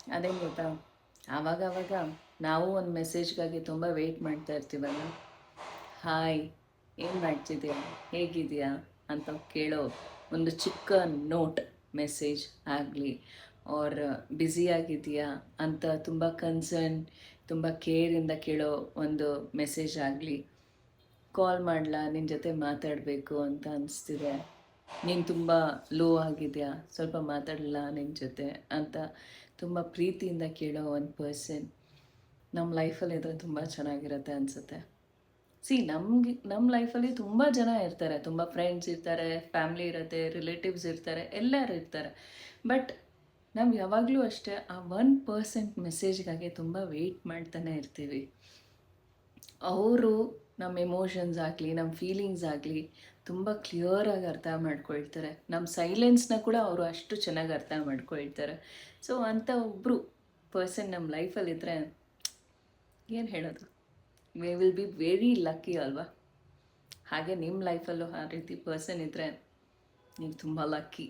ಅದೇನು ಗೊತ್ತಾ, ಆವಾಗ ನಾವು ಒಂದು ಮೆಸೇಜ್ಗಾಗಿ ತುಂಬ ವೆಯ್ಟ್ ಮಾಡ್ತಾ ಇರ್ತೀವಲ್ಲ. ಹಾಯ್, ಏನು ಮಾಡ್ತಿದ್ಯಾ, ಹೇಗಿದೆಯಾ ಅಂತ ಕೇಳೋ ಒಂದು ಚಿಕ್ಕ ನೋಟ್ ಮೆಸೇಜ್ ಆಗಲಿ, ಆರ್ ಬ್ಯುಸಿಯಾಗಿದೆಯಾ ಅಂತ ತುಂಬ ಕನ್ಸರ್ನ್, ತುಂಬ ಕೇರಿಂದ ಕೇಳೋ ಒಂದು ಮೆಸೇಜ್ ಆಗಲಿ, ಕಾಲ್ ಮಾಡಲಾ ನಿನ್ನ ಜೊತೆ ಮಾತಾಡಬೇಕು ಅಂತ ಅನಿಸ್ತಿದೆ, ನೀನು ತುಂಬ ಲೋ ಆಗಿದೆಯಾ ಸ್ವಲ್ಪ ಮಾತಾಡಲ್ಲ ನಿನ್ನ ಜೊತೆ ಅಂತ ತುಂಬ ಪ್ರೀತಿಯಿಂದ ಕೇಳೋ ಒಂದು ಪರ್ಸನ್ ನಮ್ಮ ಲೈಫಲ್ಲಿ ಇದ್ದರೆ ತುಂಬ ಚೆನ್ನಾಗಿರುತ್ತೆ ಅನಿಸುತ್ತೆ. ನಮ್ಮ ಲೈಫಲ್ಲಿ ತುಂಬ ಜನ ಇರ್ತಾರೆ, ತುಂಬ ಫ್ರೆಂಡ್ಸ್ ಇರ್ತಾರೆ, ಫ್ಯಾಮ್ಲಿ ಇರುತ್ತೆ, ರಿಲೇಟಿವ್ಸ್ ಇರ್ತಾರೆ, ಎಲ್ಲರೂ ಇರ್ತಾರೆ. ಬಟ್ ನಾವು ಯಾವಾಗಲೂ ಅಷ್ಟೇ ಆ 1% ಮೆಸೇಜ್ಗಾಗಿ ತುಂಬ ವೆಯ್ಟ್ ಮಾಡ್ತಾನೆ ಇರ್ತೀವಿ. ಅವರು ನಮ್ಮ ಎಮೋಷನ್ಸ್ ಆಗಲಿ, ನಮ್ಮ ಫೀಲಿಂಗ್ಸ್ ಆಗಲಿ ತುಂಬ ಕ್ಲಿಯರಾಗಿ ಅರ್ಥ ಮಾಡ್ಕೊಳ್ತಾರೆ. ನಮ್ಮ ಸೈಲೆನ್ಸ್ನ ಕೂಡ ಅವರು ಅಷ್ಟು ಚೆನ್ನಾಗಿ ಅರ್ಥ ಮಾಡ್ಕೊಳ್ತಾರೆ. ಸೊ ಅಂಥ ಒಬ್ಬರು ಪರ್ಸನ್ ನಮ್ಮ ಲೈಫಲ್ಲಿದ್ದರೆ ಏನು ಹೇಳೋದು, we will be very lucky ಅಲ್ವಾ. ಹಾಗೆ ನಿಮ್ಮ ಲೈಫಲ್ಲೂ ಆ ರೀತಿ ಪರ್ಸನ್ ಇದ್ದರೆ ನೀವು ತುಂಬ ಲಕ್ಕಿ.